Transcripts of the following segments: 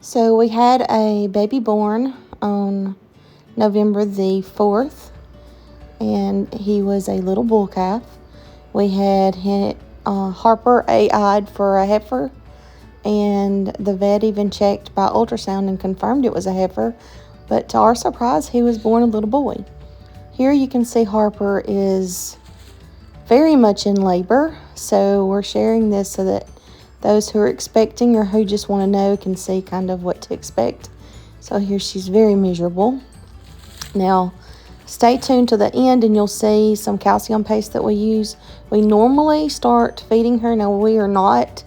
So we had a baby born on November the 4th, and he was a little bull calf. We had Harper AI'd for a heifer, and the vet even checked by ultrasound and confirmed it was a heifer, but to our surprise, he was born a little boy. Here you can see Harper is very much in labor, so we're sharing this so that those who are expecting or who just want to know can see kind of what to expect. So here she's very miserable. Now, stay tuned to the end and you'll see some calcium paste that we use. We normally start feeding her. Now, we are not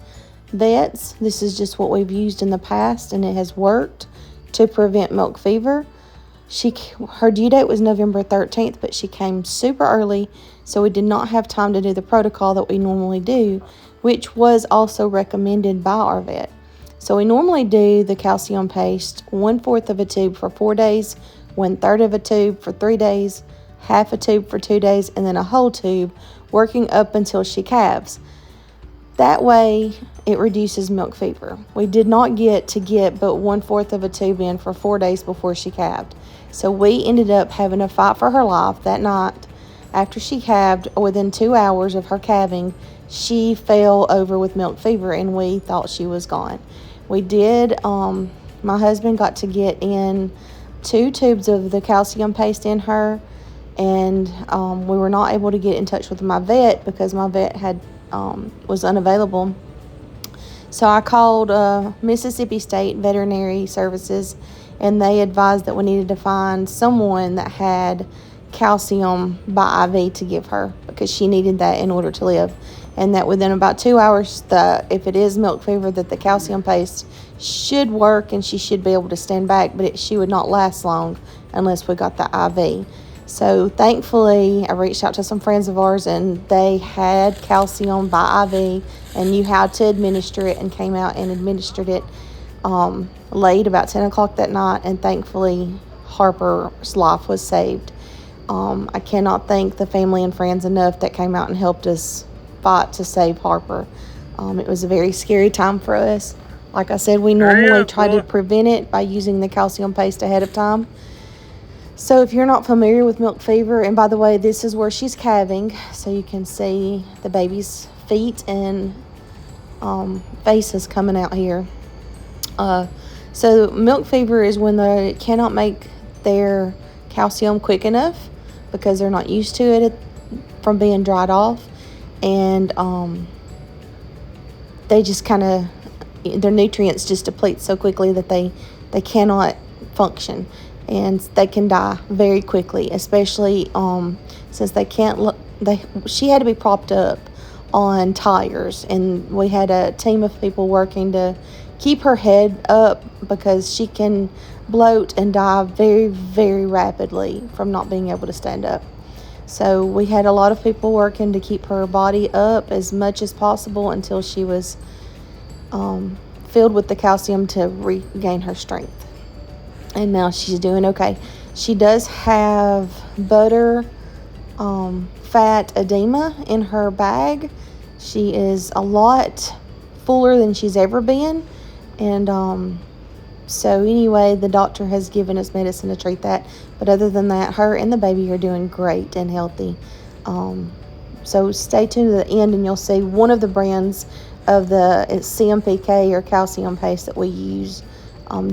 vets. This is just what we've used in the past, and it has worked to prevent milk fever. Her due date was November 13th, but she came super early, so we did not have time to do the protocol that we normally do, which was also recommended by our vet. So we normally do the calcium paste 1/4 of a tube for 4 days, 1/3 of a tube for 3 days, half a tube for 2 days, and then a whole tube, working up until she calves. That way, it reduces milk fever. We did not get but 1/4 of a tube in for 4 days before she calved. So we ended up having to fight for her life that night. After she calved, within 2 hours of her calving, she fell over with milk fever, and we thought she was gone. We did, my husband got to get in 2 tubes of the calcium paste in her, and we were not able to get in touch with my vet because my vet was unavailable. So I called Mississippi State Veterinary Services, and they advised that we needed to find someone that had calcium by IV to give her because she needed that in order to live. And that within about 2 hours, if it is milk fever, that the calcium paste should work and she should be able to stand back, but she would not last long unless we got the IV. So thankfully, I reached out to some friends of ours, and they had calcium by IV and knew how to administer it, and came out and administered it late, about 10 o'clock that night, and thankfully Harper's life was saved. I cannot thank the family and friends enough that came out and helped us fight to save Harper. It was a very scary time for us. Like I said, we normally try to prevent it by using the calcium paste ahead of time. So if you're not familiar with milk fever, and by the way, this is where she's calving, so you can see the baby's feet and faces coming out here. So milk fever is when they cannot make their calcium quick enough because they're not used to it from being dried off, and they just their nutrients just deplete so quickly that they cannot function, and they can die very quickly, especially since they can't she had to be propped up on tires, and we had a team of people working to keep her head up because she can bloat and die very, very rapidly from not being able to stand up. So we had a lot of people working to keep her body up as much as possible until she was filled with the calcium to regain her strength. And now she's doing okay. She does have butter fat edema in her bag. She is a lot fuller than she's ever been. And so anyway, the doctor has given us medicine to treat that. But other than that, her and the baby are doing great and healthy. So stay tuned to the end, and you'll see one of the brands of it's CMPK or calcium paste that we use,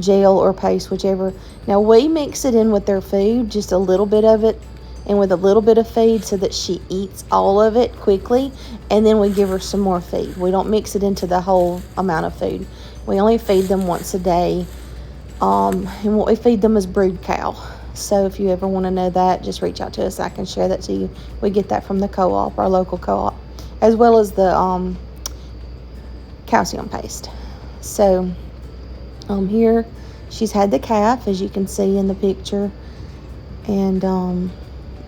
gel or paste, whichever. Now we mix it in with their food, just a little bit of it, and with a little bit of feed so that she eats all of it quickly, and then we give her some more feed. We don't mix it into the whole amount of food. We only feed them once a day, and what we feed them is brood cow. So if you ever want to know that, just reach out to us. I can share that to you. We get that from the co-op, our local co-op, as well as the calcium paste. So here she's had the calf, as you can see in the picture, and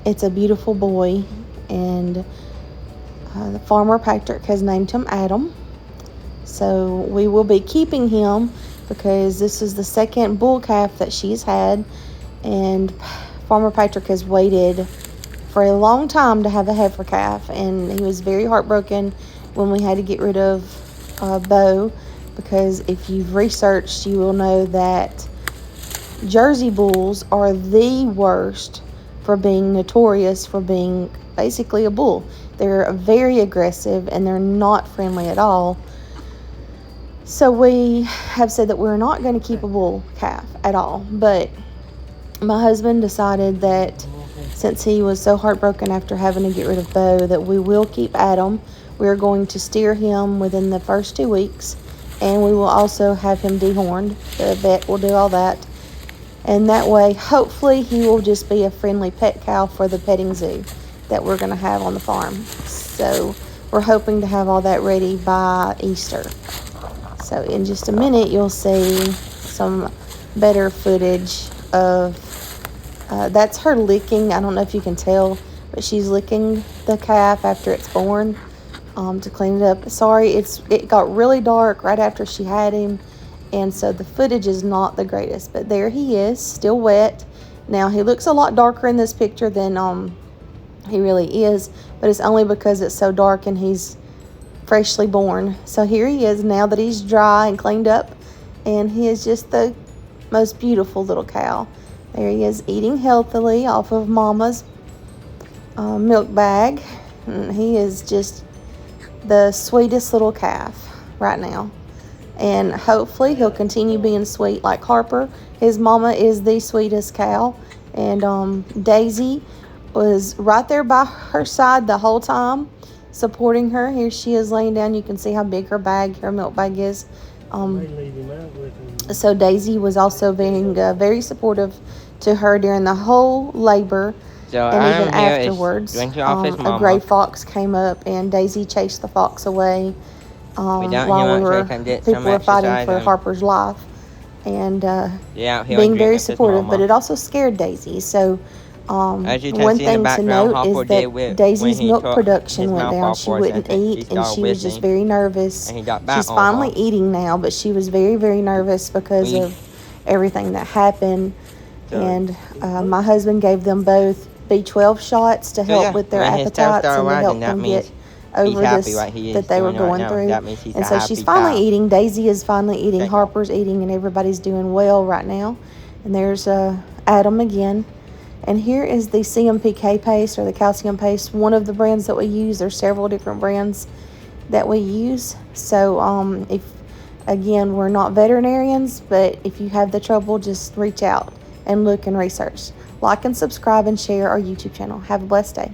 it's a beautiful boy, and the farmer Patrick has named him Adam. So we will be keeping him because this is the second bull calf that she's had, and Farmer Patrick has waited for a long time to have a heifer calf, and he was very heartbroken when we had to get rid of Bo because if you've researched, you will know that Jersey bulls are the worst for being notorious for being basically a bull. They're very aggressive and they're not friendly at all. So we have said that we're not going to keep a bull calf at all. But my husband decided that since he was so heartbroken after having to get rid of Bo, that we will keep Adam. We're going to steer him within the first 2 weeks, and we will also have him dehorned. The vet will do all that. And that way, hopefully, he will just be a friendly pet cow for the petting zoo that we're going to have on the farm. So we're hoping to have all that ready by Easter. So in just a minute, you'll see some better footage of, that's her licking. I don't know if you can tell, but she's licking the calf after it's born to clean it up. Sorry, it got really dark right after she had him. And so the footage is not the greatest, but there he is, still wet. Now, he looks a lot darker in this picture than he really is, but it's only because it's so dark and he's freshly born. So here he is now that he's dry and cleaned up, and he is just the most beautiful little cow. There he is eating healthily off of Mama's milk bag. And he is just the sweetest little calf right now. And hopefully he'll continue being sweet like Harper. His mama is the sweetest cow. And Daisy was right there by her side the whole time, supporting her. Here she is laying down. You can see how big her milk bag is. So Daisy was also being very supportive to her during the whole labor. So and even afterwards, a gray fox came up and Daisy chased the fox away. While people were fighting for Harper's life, and being very supportive, but it also scared Daisy. So one thing to note is that Daisy's milk production went down. She wouldn't eat, and she was just very nervous. She's finally eating now, but she was very, very nervous because of everything that happened. And my husband gave them both B12 shots to help with their appetites and to help them get over this that they were going through. And so she's finally eating. Daisy is finally eating. Harper's eating, and everybody's doing well right now. And there's Adam again. And here is the CMPK paste, or the calcium paste, one of the brands that we use. There's several different brands that we use. So if, again, we're not veterinarians, but if you have the trouble, just reach out and look and research. Like and subscribe and share our YouTube channel. Have a blessed day.